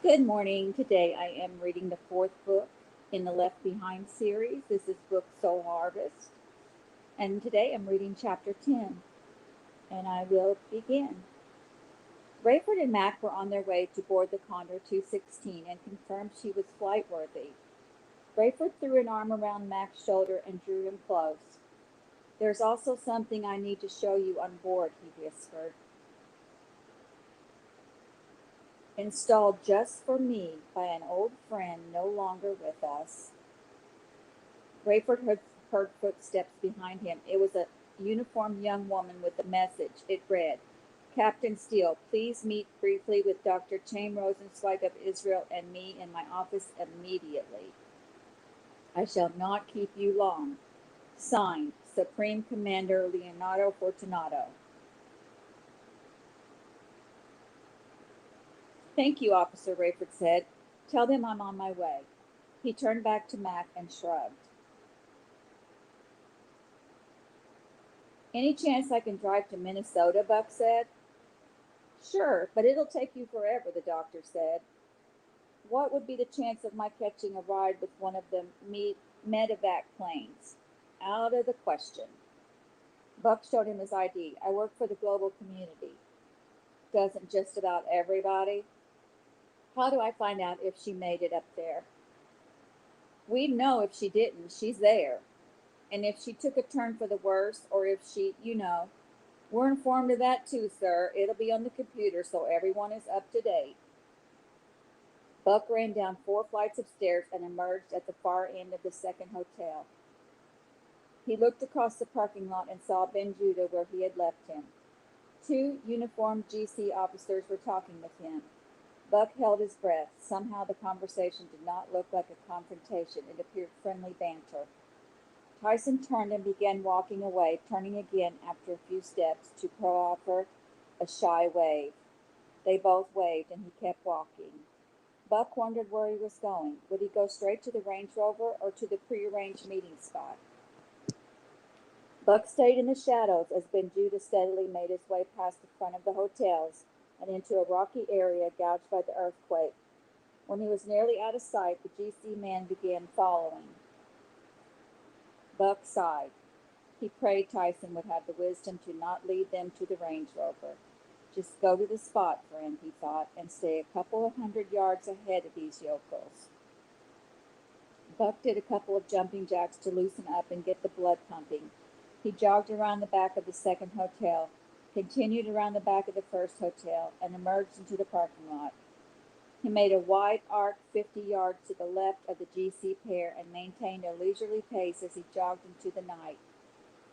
Good morning. Today I am reading the fourth book in the Left Behind series. This is book Soul Harvest. And today I'm reading chapter 10. And I will begin. Rayford and Mac were on their way to board the Condor 216 and confirmed she was flight worthy. Rayford threw an arm around Mac's shoulder and drew him close. There's also something I need to show you on board, he whispered. Installed just for me by an old friend no longer with us. Rayford heard footsteps behind him. It was a uniformed young woman with a message. It read, Captain Steele, please meet briefly with Dr. Chaim Rosenzweig of Israel and me in my office immediately. I shall not keep you long. Signed, Supreme Commander Leonardo Fortunato. Thank you, Officer, Rayford said. Tell them I'm on my way. He turned back to Mac and shrugged. Any chance I can drive to Minnesota, Buck said. Sure, but it'll take you forever, the doctor said. What would be the chance of my catching a ride with one of the medevac planes? Out of the question. Buck showed him his ID. I work for the global community. Doesn't just about everybody? How do I find out if she made it up there? We'd know if she didn't. She's there. And if she took a turn for the worse, or if she, we're informed of that too, sir. It'll be on the computer so everyone is up to date. Buck ran down 4 flights of stairs and emerged at the far end of the second hotel. He looked across the parking lot and saw Ben Judah where he had left him. 2 uniformed GC officers were talking with him. Buck held his breath. Somehow the conversation did not look like a confrontation. It appeared friendly banter. Tyson turned and began walking away, turning again after a few steps to proffer a shy wave. They both waved, and he kept walking. Buck wondered where he was going. Would he go straight to the Range Rover or to the prearranged meeting spot? Buck stayed in the shadows as Ben Judah steadily made his way past the front of the hotels and into a rocky area gouged by the earthquake. When he was nearly out of sight, the GC man began following. Buck sighed. He prayed Tyson would have the wisdom to not lead them to the Range Rover. Just go to the spot, friend, he thought, and stay a couple of 100 yards ahead of these yokels. Buck did a couple of jumping jacks to loosen up and get the blood pumping. He jogged around the back of the second hotel, continued around the back of the first hotel, and emerged into the parking lot. He made a wide arc 50 yards to the left of the GC pair and maintained a leisurely pace as he jogged into the night.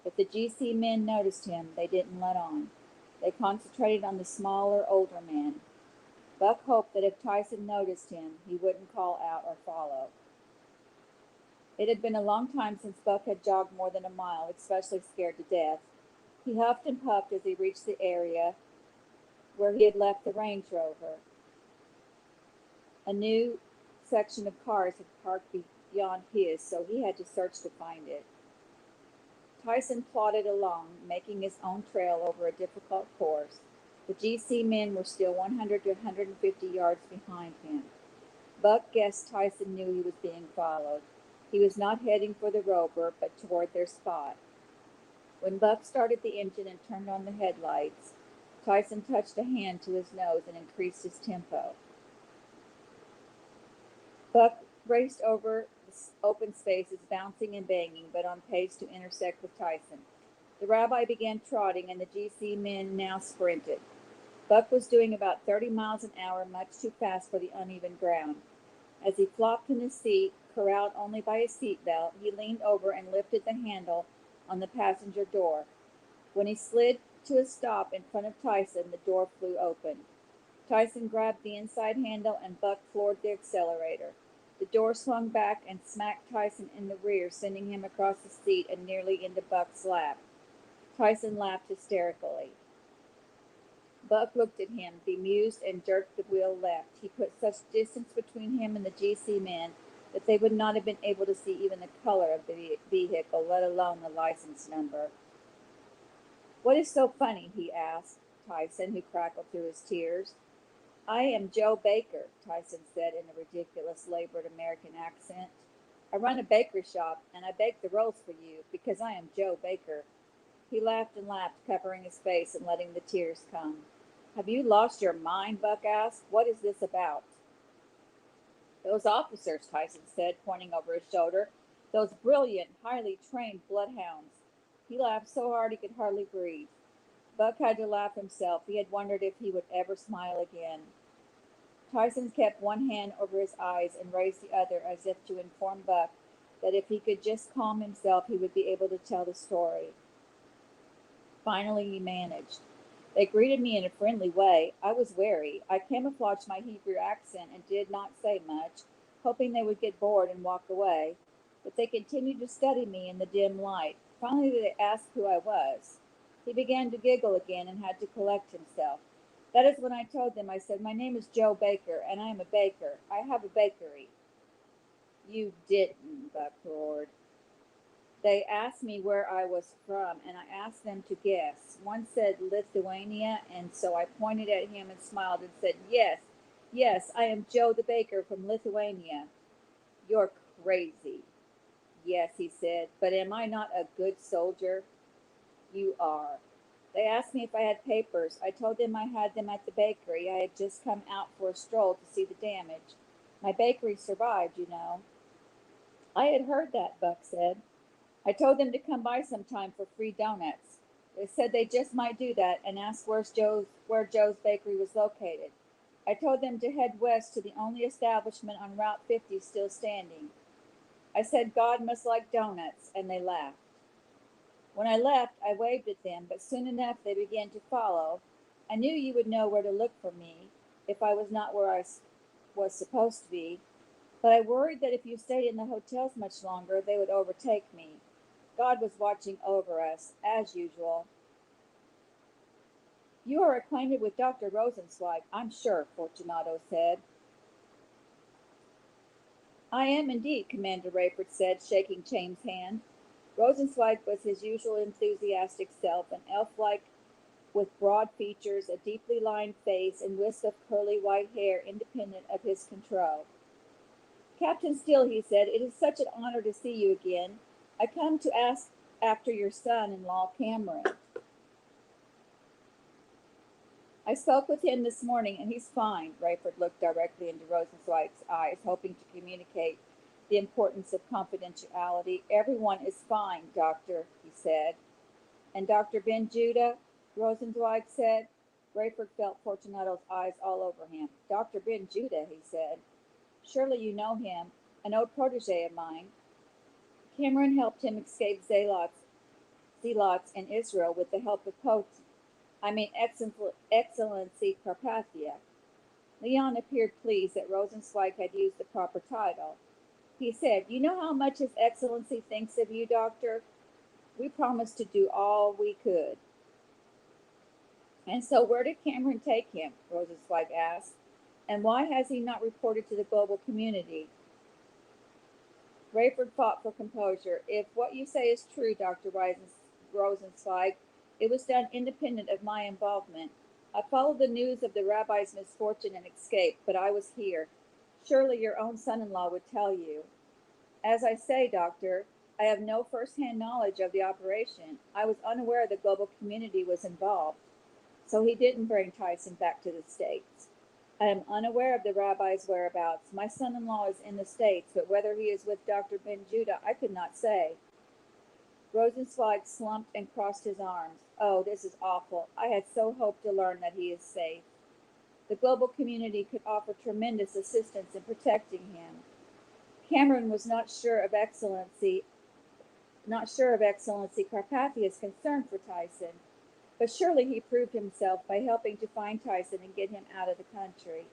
If the GC men noticed him, they didn't let on. They concentrated on the smaller, older man. Buck hoped that if Tyson noticed him, he wouldn't call out or follow. It had been a long time since Buck had jogged more than a mile, especially scared to death. He huffed and puffed as he reached the area where he had left the Range Rover. A new section of cars had parked beyond his, so he had to search to find it. Tyson plodded along, making his own trail over a difficult course. The GC men were still 100 to 150 yards behind him. Buck guessed Tyson knew he was being followed. He was not heading for the Rover, but toward their spot. When Buck started the engine and turned on the headlights, Tyson touched a hand to his nose and increased his tempo. Buck raced over the open spaces, bouncing and banging, but on pace to intersect with Tyson. The rabbi began trotting, and the GC men now sprinted. Buck was doing about 30 miles an hour, much too fast for the uneven ground. As he flopped in his seat, corralled only by his seatbelt, he leaned over and lifted the handle on the passenger door. When he slid to a stop in front of Tyson, the door flew open. Tyson grabbed the inside handle and Buck floored the accelerator. The door swung back and smacked Tyson in the rear, sending him across the seat and nearly into Buck's lap. Tyson laughed hysterically. Buck looked at him, bemused, and jerked the wheel left. He put such distance between him and the GC men that they would not have been able to see even the color of the vehicle, let alone the license number. What is so funny? He asked Tyson, who crackled through his tears. I am Joe Baker, Tyson said in a ridiculous labored American accent. I run a bakery shop, and I bake the rolls for you because I am Joe Baker. He laughed and laughed, covering his face and letting the tears come. Have you lost your mind? Buck asked. What is this about? Those officers, Tyson said, pointing over his shoulder. Those brilliant, highly trained bloodhounds. He laughed so hard he could hardly breathe. Buck had to laugh himself. He had wondered if he would ever smile again. Tyson kept one hand over his eyes and raised the other as if to inform Buck that if he could just calm himself he would be able to tell the story. Finally he managed. They greeted me in a friendly way. I was wary. I camouflaged my Hebrew accent and did not say much, hoping they would get bored and walk away. But they continued to study me in the dim light. Finally they asked who I was. He began to giggle again and had to collect himself. That is when I told them. I said, my name is Joe Baker, and I am a baker. I have a bakery. You didn't, Buck roared. They asked me where I was from, and I asked them to guess. One said Lithuania, and so I pointed at him and smiled and said, yes, yes, I am Joe the baker from Lithuania. You're crazy. Yes, he said, but am I not a good soldier? You are. They asked me if I had papers. I told them I had them at the bakery. I had just come out for a stroll to see the damage. My bakery survived, you know. I had heard that, Buck said. I told them to come by sometime for free donuts. They said they just might do that and asked where Joe's bakery was located. I told them to head west to the only establishment on Route 50 still standing. I said God must like donuts, and they laughed. When I left, I waved at them, but soon enough they began to follow. I knew you would know where to look for me if I was not where I was supposed to be, but I worried that if you stayed in the hotels much longer, they would overtake me. God was watching over us, as usual. You are acquainted with Dr. Rosenzweig, I'm sure, Fortunato said. I am indeed, Commander Rayford said, shaking Chaim's hand. Rosenzweig was his usual enthusiastic self, an elf-like with broad features, a deeply lined face, and wisps of curly white hair independent of his control. Captain Steele, he said, it is such an honor to see you again. I come to ask after your son-in-law, Cameron. I spoke with him this morning, and he's fine. Rayford looked directly into Rosenzweig's eyes, hoping to communicate the importance of confidentiality. Everyone is fine, Doctor, he said. And Dr. Ben Judah, Rosenzweig said. Rayford felt Fortunato's eyes all over him. Dr. Ben Judah, he said. Surely you know him, an old protege of mine. Cameron helped him escape zealots in Israel with the help of Excellency Carpathia. Leon appeared pleased that Rosenzweig had used the proper title. He said, you know how much His Excellency thinks of you, Doctor? We promised to do all we could. And so where did Cameron take him? Rosenzweig asked. And why has he not reported to the global community? Rayford fought for composure. If what you say is true, Dr. Rosenzweig, it was done independent of my involvement. I followed the news of the rabbi's misfortune and escape, but I was here. Surely your own son-in-law would tell you. As I say, Doctor, I have no first-hand knowledge of the operation. I was unaware the global community was involved. So he didn't bring Tyson back to the States. I am unaware of the rabbi's whereabouts. My son-in-law is in the States, but whether he is with Dr. Ben Judah, I could not say. Rosenzweig slumped and crossed his arms. Oh, this is awful. I had so hoped to learn that he is safe. The global community could offer tremendous assistance in protecting him. Cameron was not sure of Excellency Carpathia's concern for Tyson, but surely he proved himself by helping to find Tyson and get him out of the country.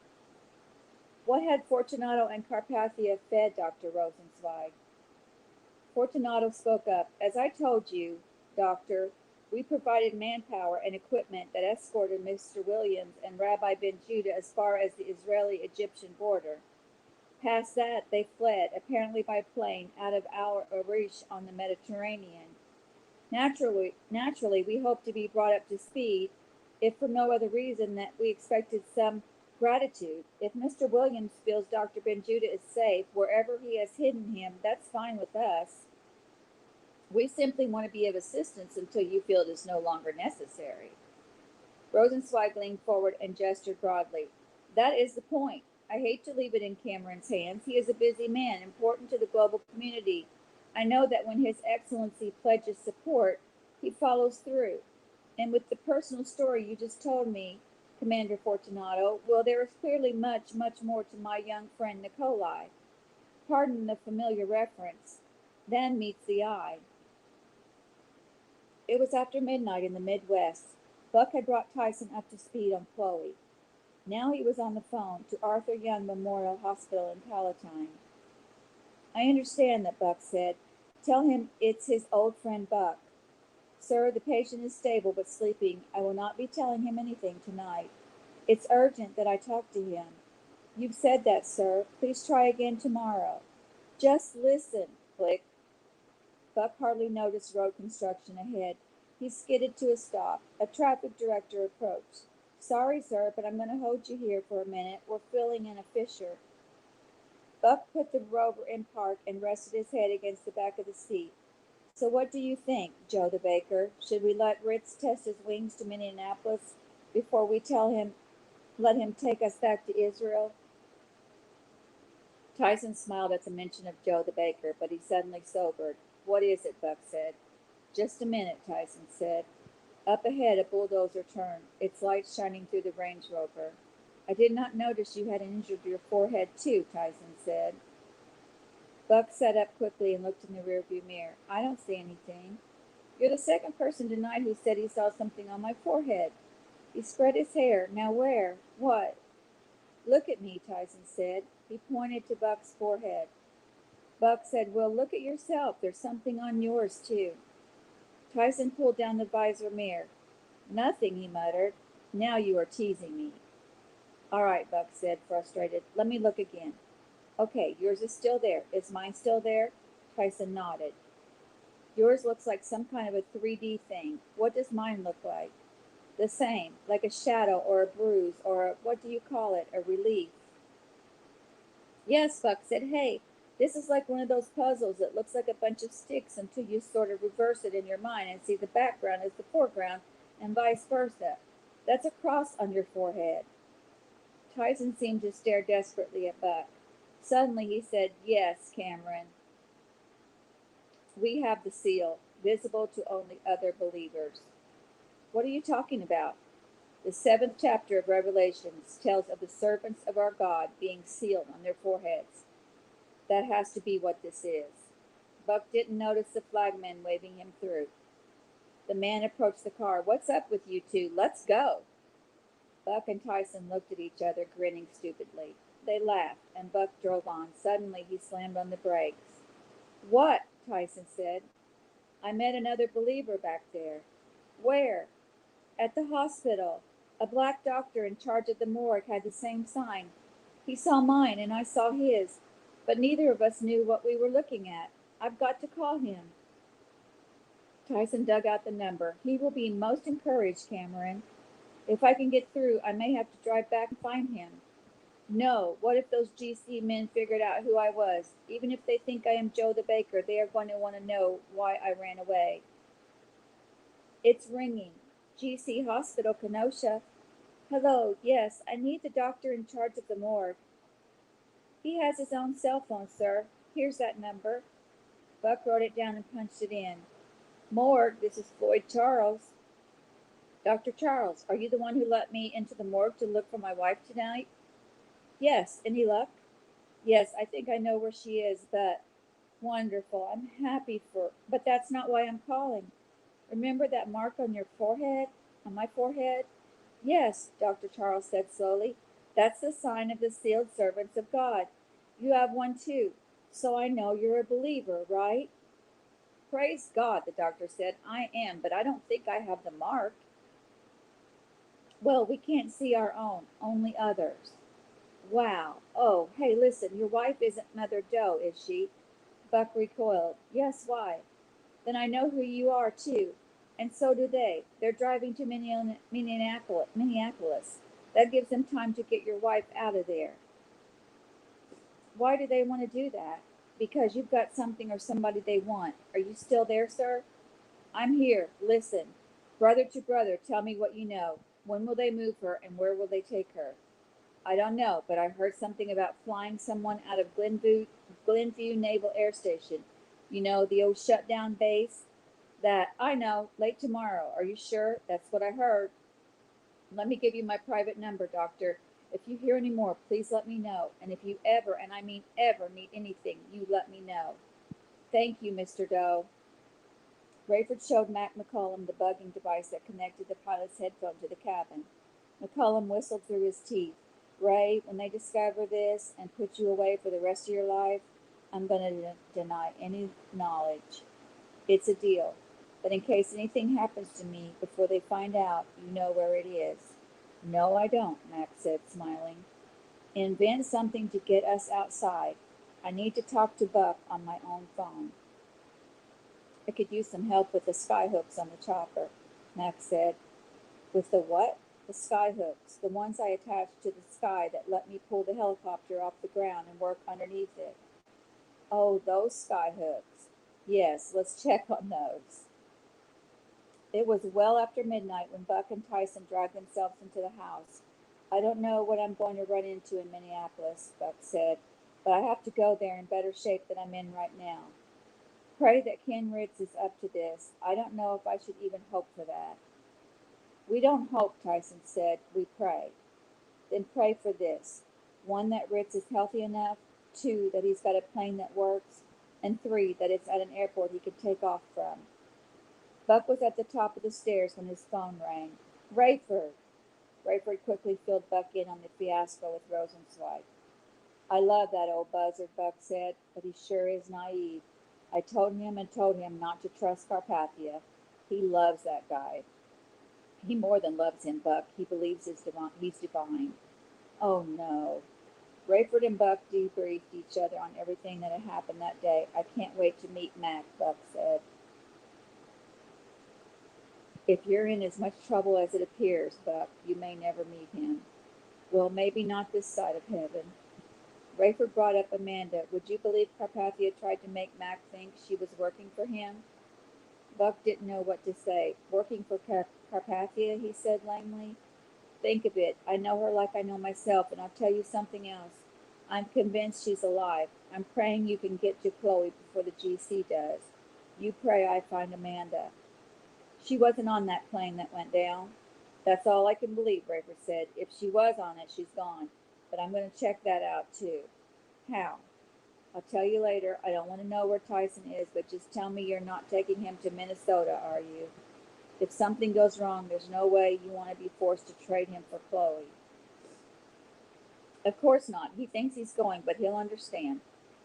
What had Fortunato and Carpathia fed Dr. Rosenzweig? Fortunato spoke up. As I told you, Doctor, we provided manpower and equipment that escorted Mr. Williams and Rabbi Ben Judah as far as the Israeli-Egyptian border. Past that, they fled, apparently by plane, out of Al Arish on the Mediterranean. Naturally, we hoped to be brought up to speed, if for no other reason that we expected some Gratitude. If Mr. Williams feels Dr. Benjuda is safe wherever he has hidden him, that's fine with us. We simply want to be of assistance until you feel it is no longer necessary. Rosenzweig leaned forward and gestured broadly. That is the point. I hate to leave it in Cameron's hands. He is a busy man, important to the global community. I know that when His Excellency pledges support, he follows through. And with the personal story you just told me, Commander Fortunato, well, there is clearly much, much more to my young friend Nikolai. Pardon the familiar reference. Than meets the eye. It was after midnight in the Midwest. Buck had brought Tyson up to speed on Chloe. Now he was on the phone to Arthur Young Memorial Hospital in Palatine. I understand that, Buck said. Tell him it's his old friend Buck. Sir, the patient is stable but sleeping. I will not be telling him anything tonight. It's urgent that I talk to him. You've said that, sir. Please try again tomorrow. Just listen. Click. Buck hardly noticed road construction ahead. He skidded to a stop. A traffic director approached. Sorry, sir, but I'm going to hold you here for a minute. We're filling in a fissure. Buck put the Rover in park and rested his head against the back of the seat. So what do you think, Joe the baker? Should we let Ritz test his wings to Minneapolis before we let him take us back to Israel? Tyson smiled at the mention of Joe the baker, but he suddenly sobered. What is it? Buck said. Just a minute, Tyson said. Up ahead, a bulldozer turned, its lights shining through the Range Rover. I did not notice you had injured your forehead, too, Tyson said. Buck sat up quickly and looked in the rearview mirror. I don't see anything. You're the second person tonight who said he saw something on my forehead. He spread his hair. Now where? What? Look at me, Tyson said. He pointed to Buck's forehead. Buck said, well, look at yourself. There's something on yours, too. Tyson pulled down the visor mirror. Nothing, he muttered. Now you are teasing me. All right, Buck said, frustrated. Let me look again. Okay, yours is still there. Is mine still there? Tyson nodded. Yours looks like some kind of a 3D thing. What does mine look like? The same, like a shadow or a bruise or what do you call it, a relief. Yes, Buck said, hey, this is like one of those puzzles that looks like a bunch of sticks until you sort of reverse it in your mind and see the background as the foreground and vice versa. That's a cross on your forehead. Tyson seemed to stare desperately at Buck. Suddenly he said, yes, Cameron. We have the seal, visible to only other believers. What are you talking about? The 7th chapter of Revelations tells of the servants of our God being sealed on their foreheads. That has to be what this is. Buck didn't notice the flagman waving him through. The man approached the car. What's up with you two? Let's go. Buck and Tyson looked at each other, grinning stupidly. They laughed, and Buck drove on. Suddenly he slammed on the brakes. What? Tyson said. I met another believer back there. Where? At the hospital. A black doctor in charge of the morgue had the same sign. He saw mine and I saw his, but neither of us knew what we were looking at. I've got to call him. Tyson dug out the number. He will be most encouraged, Cameron. If I can get through, I may have to drive back and find him. No, what if those GC men figured out who I was? Even if they think I am Joe the baker, they are going to want to know why I ran away. It's ringing. GC Hospital, Kenosha. Hello, yes, I need the doctor in charge of the morgue. He has his own cell phone, sir. Here's that number. Buck wrote it down and punched it in. Morgue, this is Floyd Charles. Dr. Charles, are you the one who let me into the morgue to look for my wife tonight? Yes, any luck? Yes, I think I know where she is, but wonderful. I'm happy but that's not why I'm calling. Remember that mark on your forehead? On my forehead? Yes, Dr. Charles said slowly. That's the sign of the sealed servants of God. You have one too, so I know you're a believer, right? Praise God, the doctor said. I am, but I don't think I have the mark. Well, we can't see our own, only others. Wow. Oh, hey, listen, your wife isn't Mother Doe, is she? Buck recoiled. Yes, why? Then I know who you are, too. And so do they. They're driving to Minneapolis. That gives them time to get your wife out of there. Why do they want to do that? Because you've got something or somebody they want. Are you still there, sir? I'm here. Listen. Brother to brother, tell me what you know. When will they move her and where will they take her? I don't know, but I heard something about flying someone out of Glenview Naval Air Station. You know, the old shutdown base? That, I know, late tomorrow. Are you sure? That's what I heard. Let me give you my private number, Doctor. If you hear any more, please let me know. And if you ever, and I mean ever, need anything, you let me know. Thank you, Mr. Doe. Rayford showed Mac McCullum the bugging device that connected the pilot's headphone to the cabin. McCullum whistled through his teeth. Ray, when they discover this and put you away for the rest of your life, I'm going to deny any knowledge. It's a deal. But in case anything happens to me before they find out, you know where it is. No, I don't, Mac said, smiling. Invent something to get us outside. I need to talk to Buck on my own phone. I could use some help with the skyhooks on the chopper, Max said. With the what? The skyhooks, the ones I attached to the sky that let me pull the helicopter off the ground and work underneath it. Oh, those skyhooks. Yes, let's check on those. It was well after midnight when Buck and Tyson dragged themselves into the house. I don't know what I'm going to run into in Minneapolis, Buck said, but I have to go there in better shape than I'm in right now. Pray that Ken Ritz is up to this. I don't know if I should even hope for that. We don't hope, Tyson said. We pray. Then pray for this. One, that Ritz is healthy enough. Two, that he's got a plane that works. And three, that it's at an airport he can take off from. Buck was at the top of the stairs when his phone rang. Rayford! Rayford quickly filled Buck in on the fiasco with Rosenzweig. I love that old buzzard, Buck said, but he sure is naive. I told him not to trust Carpathia. He loves that guy. He more than loves him, Buck. He believes he's divine. Oh, no. Rayford and Buck debriefed each other on everything that had happened that day. I can't wait to meet Mac, Buck said. If you're in as much trouble as it appears, Buck, you may never meet him. Well, maybe not this side of heaven. Rayford brought up Amanda. Would you believe Carpathia tried to make Mac think she was working for him? Buck didn't know what to say. Working for Carpathia, he said lamely. Think of it. I know her like I know myself, and I'll tell you something else. I'm convinced she's alive. I'm praying you can get to Chloe before the GC does. You pray I find Amanda. She wasn't on that plane that went down. That's all I can believe, Rayford said. If she was on it, she's gone. But I'm going to check that out, too. How? I'll tell you later. I don't want to know where Tyson is, but just tell me you're not taking him to Minnesota, are you? If something goes wrong, there's no way you want to be forced to trade him for Chloe. Of course not. He thinks he's going, but he'll understand.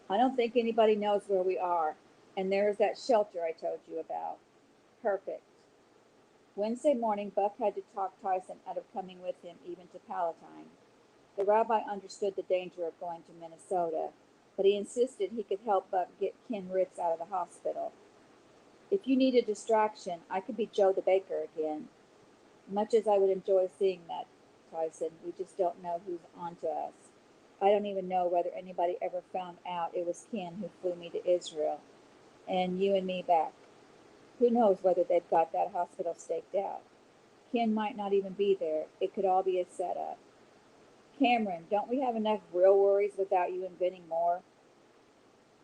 I don't think anybody knows where we are. And there's that shelter I told you about. Perfect. Wednesday morning, Buck had to talk Tyson out of coming with him even to Palatine. The rabbi understood the danger of going to Minnesota, but he insisted he could help Buck get Ken Ritz out of the hospital. If you need a distraction, I could be Joe the baker again. Much as I would enjoy seeing that, Tyson, we just don't know who's on to us. I don't even know whether anybody ever found out it was Ken who flew me to Israel, and you and me back. Who knows whether they've got that hospital staked out? Ken might not even be there. It could all be a setup. Cameron, don't we have enough real worries without you inventing more?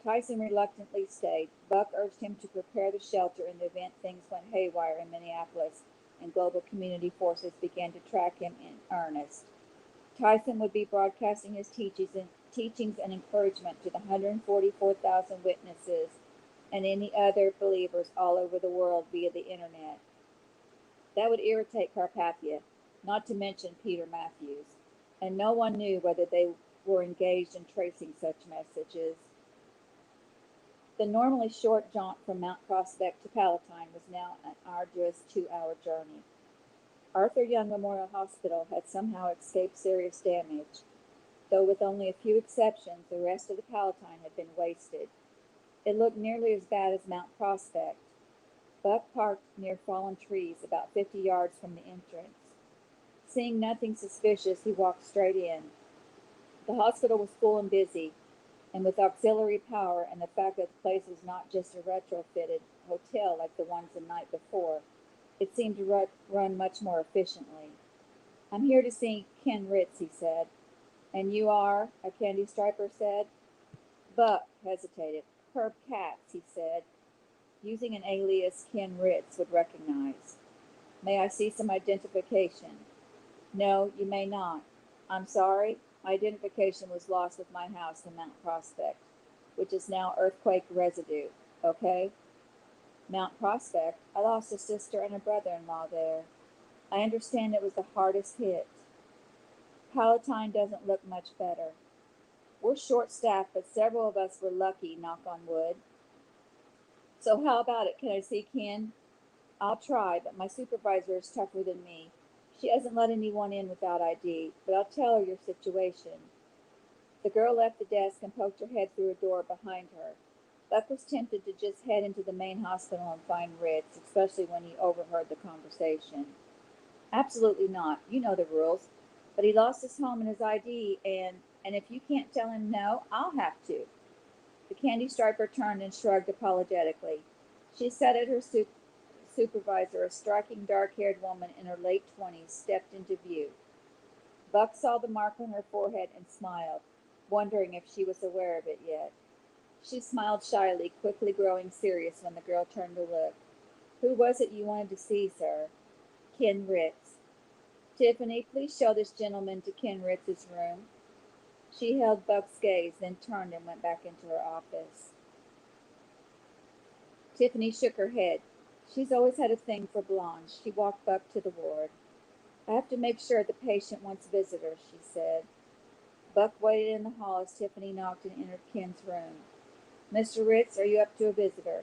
Tyson reluctantly stayed. Buck urged him to prepare the shelter in the event things went haywire in Minneapolis and global community forces began to track him in earnest. Tyson would be broadcasting his teachings and encouragement to the 144,000 witnesses and any other believers all over the world via the internet. That would irritate Carpathia, not to mention Peter Matthews, and no one knew whether they were engaged in tracing such messages. The normally short jaunt from Mount Prospect to Palatine was now an arduous 2-hour journey. Arthur Young Memorial Hospital had somehow escaped serious damage, though with only a few exceptions, the rest of the Palatine had been wasted. It looked nearly as bad as Mount Prospect. Buck parked near fallen trees about 50 yards from the entrance. Seeing nothing suspicious, he walked straight in. The hospital was full and busy, and with auxiliary power and the fact that the place was not just a retrofitted hotel like the ones the night before, it seemed to run much more efficiently. I'm here to see Ken Ritz, he said. And you are? A candy striper said. Buck hesitated. Herb Katz, he said, using an alias Ken Ritz would recognize. May I see some identification? No, you may not. I'm sorry. My identification was lost with my house in Mount Prospect, which is now earthquake residue. Okay? Mount Prospect? I lost a sister and a brother-in-law there. I understand it was the hardest hit. Palatine doesn't look much better. We're short-staffed, but several of us were lucky, knock on wood. So how about it? Can I see Ken? I'll try, but my supervisor is tougher than me. She hasn't let anyone in without ID, but I'll tell her your situation. The girl left the desk and poked her head through a door behind her. Buck was tempted to just head into the main hospital and find Ritz, especially when he overheard the conversation. Absolutely not. You know the rules. But he lost his home and his ID, and if you can't tell him no, I'll have to. The candy striper turned and shrugged apologetically. She sat at her supervisor, a striking dark-haired woman in her late 20s, stepped into view. Buck saw the mark on her forehead and smiled, wondering if she was aware of it yet. She smiled shyly, quickly growing serious when the girl turned to look. Who was it you wanted to see, sir? Ken Ritz. Tiffany, please show this gentleman to Ken Ritz's room. She held Buck's gaze, then turned and went back into her office. Tiffany shook her head. She's always had a thing for blondes. She walked Buck to the ward. I have to make sure the patient wants visitors, she said. Buck waited in the hall as Tiffany knocked and entered Ken's room. Mr. Ritz, are you up to a visitor?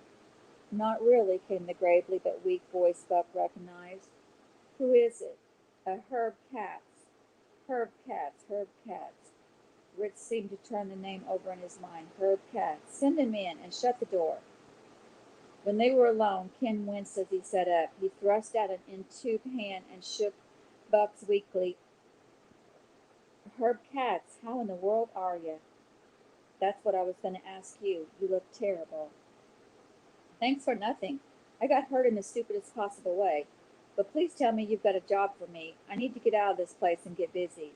Not really, came the gravely but weak voice Buck recognized. Who is it? Herb Katz. Herb Katz, Herb Katz. Ritz seemed to turn the name over in his mind. Herb Katz. Send him in and shut the door. When they were alone, Ken winced as he sat up. He thrust out an in-tube hand and shook Buck's weakly. Herb Katz, how in the world are you? That's what I was going to ask you. You look terrible. Thanks for nothing. I got hurt in the stupidest possible way. But please tell me you've got a job for me. I need to get out of this place and get busy.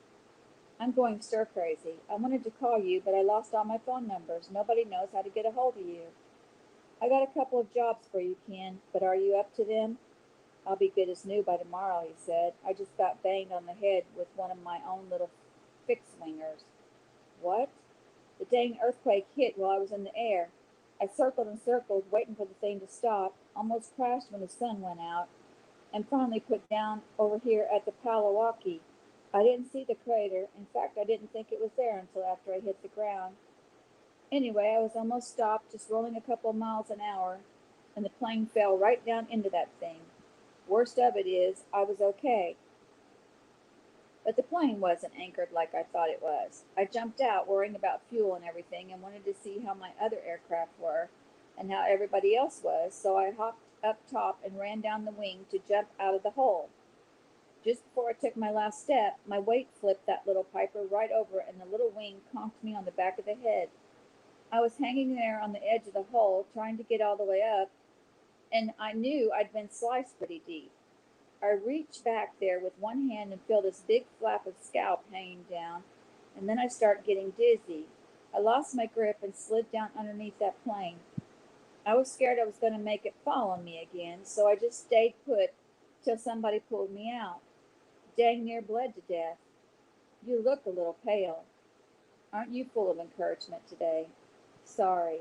I'm going stir crazy. I wanted to call you, but I lost all my phone numbers. Nobody knows how to get a hold of you. I got a couple of jobs for you, Ken, but are you up to them? I'll be good as new by tomorrow, he said. I just got banged on the head with one of my own little fix-wingers. What? The dang earthquake hit while I was in the air. I circled and circled, waiting for the thing to stop, almost crashed when the sun went out, and finally put down over here at the Palawaki. I didn't see the crater. In fact, I didn't think it was there until after I hit the ground. Anyway, I was almost stopped, just rolling a couple of miles an hour, and the plane fell right down into that thing. Worst of it is, I was okay. But the plane wasn't anchored like I thought it was. I jumped out, worrying about fuel and everything, and wanted to see how my other aircraft were and how everybody else was, so I hopped up top and ran down the wing to jump out of the hole. Just before I took my last step, my weight flipped that little piper right over, and the little wing conked me on the back of the head. I was hanging there on the edge of the hole, trying to get all the way up, and I knew I'd been sliced pretty deep. I reached back there with one hand and feel this big flap of scalp hanging down, and then I start getting dizzy. I lost my grip and slid down underneath that plane. I was scared I was going to make it fall on me again, so I just stayed put till somebody pulled me out. Dang near bled to death. You look a little pale. Aren't you full of encouragement today? Sorry.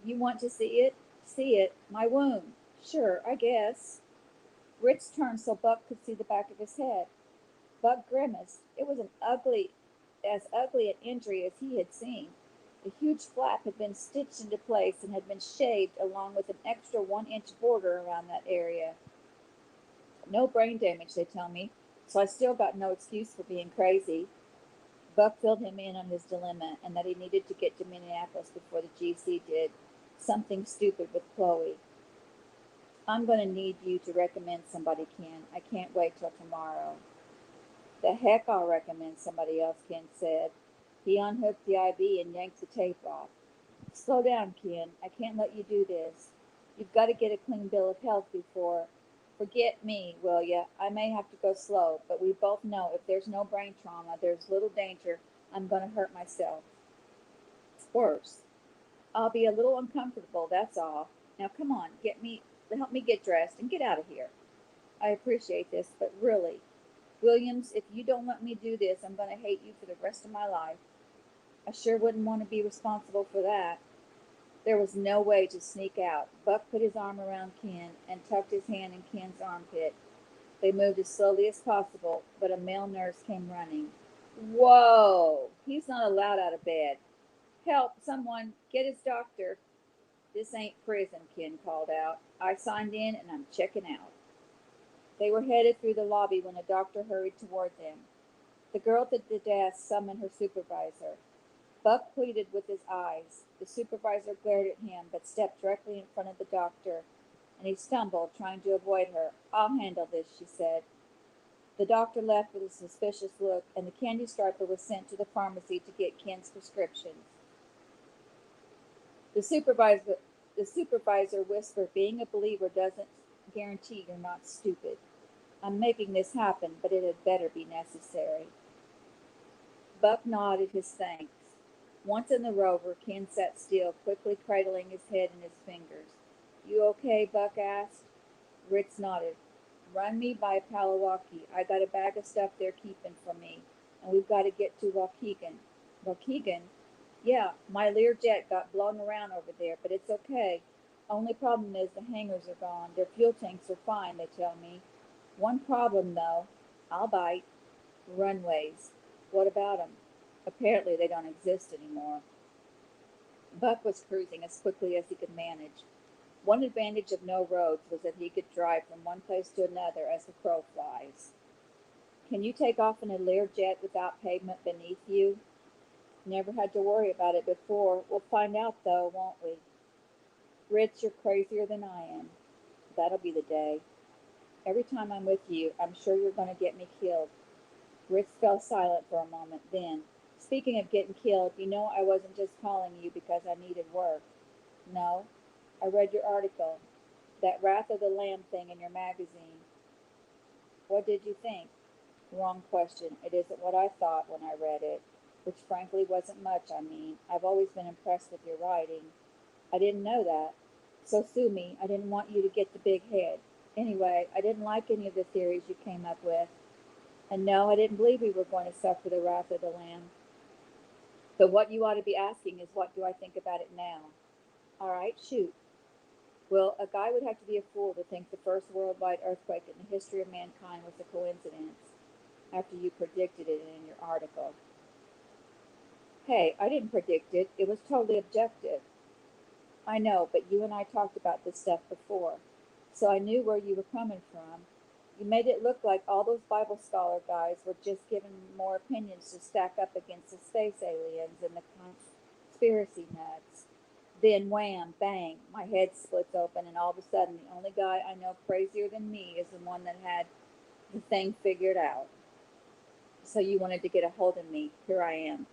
You want to see it? See it? My wound. Sure, I guess. Ritz turned so Buck could see the back of his head. Buck grimaced. It was as ugly an injury as he had seen. The huge flap had been stitched into place and had been shaved along with an extra 1-inch border around that area. No brain damage, they tell me, so I still got no excuse for being crazy. Buck filled him in on his dilemma and that he needed to get to Minneapolis before the GC did something stupid with Chloe. I'm going to need you to recommend somebody, Ken. I can't wait till tomorrow. The heck I'll recommend somebody else, Ken said. He unhooked the IV and yanked the tape off. Slow down, Ken. I can't let you do this. You've got to get a clean bill of health before. Forget me, will ya? I may have to go slow, but we both know if there's no brain trauma, there's little danger I'm going to hurt myself. It's worse. I'll be a little uncomfortable, that's all. Now come on, help me get dressed and get out of here. I appreciate this, but really, Williams, if you don't let me do this, I'm going to hate you for the rest of my life. I sure wouldn't want to be responsible for that. There was no way to sneak out. Buck put his arm around Ken and tucked his hand in Ken's armpit. They moved as slowly as possible, but a male nurse came running. Whoa! He's not allowed out of bed. Help, someone, get his doctor. This ain't prison, Ken called out. I signed in and I'm checking out. They were headed through the lobby when a doctor hurried toward them. The girl at the desk summoned her supervisor. Buck pleaded with his eyes. The supervisor glared at him, but stepped directly in front of the doctor, and he stumbled, trying to avoid her. I'll handle this, she said. The doctor left with a suspicious look, and the candy striper was sent to the pharmacy to get Ken's prescriptions. The supervisor whispered, being a believer doesn't guarantee you're not stupid. I'm making this happen, but it had better be necessary. Buck nodded his thanks. Once in the rover, Ken sat still, quickly cradling his head in his fingers. You okay? Buck asked. Ritz nodded. Run me by Palawaki. I got a bag of stuff they're keeping for me, and we've got to get to Waukegan. Waukegan? Yeah, my Learjet got blown around over there, but it's okay. Only problem is the hangars are gone. Their fuel tanks are fine, they tell me. One problem, though. I'll bite. Runways. What about them? Apparently they don't exist anymore. Buck was cruising as quickly as he could manage. One advantage of no roads was that he could drive from one place to another as the crow flies. Can you take off in a Learjet without pavement beneath you? Never had to worry about it before. We'll find out, though, won't we? Ritz, you're crazier than I am. That'll be the day. Every time I'm with you, I'm sure you're going to get me killed. Ritz fell silent for a moment. Then, speaking of getting killed, you know I wasn't just calling you because I needed work. No, I read your article, that Wrath of the Lamb thing in your magazine. What did you think? Wrong question. It isn't what I thought when I read it, which frankly wasn't much, I mean. I've always been impressed with your writing. I didn't know that. So sue me. I didn't want you to get the big head. Anyway, I didn't like any of the theories you came up with. And no, I didn't believe we were going to suffer the wrath of the Lamb. But what you ought to be asking is, what do I think about it now? All right, shoot. Well, a guy would have to be a fool to think the first worldwide earthquake in the history of mankind was a coincidence, after you predicted it in your article. Hey, I didn't predict it. It was totally objective. I know, but you and I talked about this stuff before, so I knew where you were coming from. You made it look like all those Bible scholar guys were just giving more opinions to stack up against the space aliens and the conspiracy nuts. Then wham, bang, my head splits open, and all of a sudden, the only guy I know crazier than me is the one that had the thing figured out. So you wanted to get a hold of me. Here I am.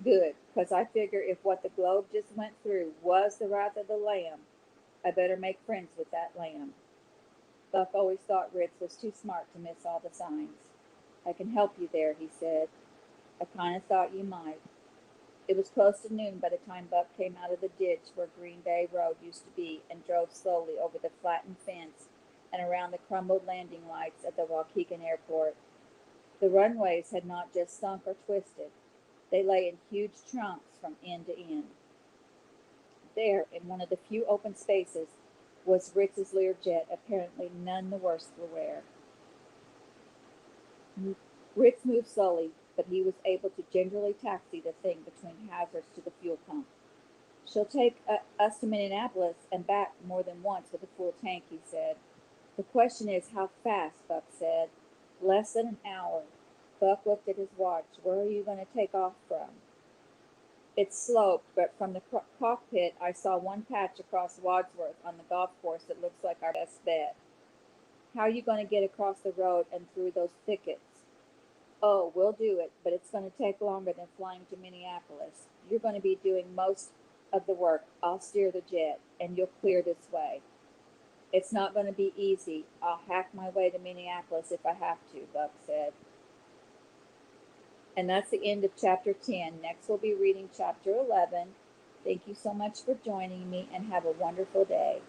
Good, because I figure if what the globe just went through was the wrath of the Lamb, I better make friends with that Lamb. Buck always thought Ritz was too smart to miss all the signs. I can help you there, he said. I kind of thought you might. It was close to noon by the time Buck came out of the ditch where Green Bay Road used to be and drove slowly over the flattened fence and around the crumbled landing lights at the Waukegan airport. The runways had not just sunk or twisted. They lay in huge trunks from end to end. There, in one of the few open spaces, was Ritz's Learjet, apparently none the worse for wear. Ritz moved slowly, but he was able to gingerly taxi the thing between hazards to the fuel pump. She'll take us to Minneapolis and back more than once with a full tank, he said. The question is how fast, Buck said. Less than an hour. Buck looked at his watch. Where are you going to take off from? It sloped, but from the cockpit I saw one patch across Wadsworth on the golf course that looks like our best bet. How are you going to get across the road and through those thickets? Oh, we'll do it, but it's going to take longer than flying to Minneapolis. You're going to be doing most of the work. I'll steer the jet, and you'll clear this way. It's not going to be easy. I'll hack my way to Minneapolis if I have to, Buck said. And that's the end of chapter 10. Next, we'll be reading chapter 11. Thank you so much for joining me, and have a wonderful day.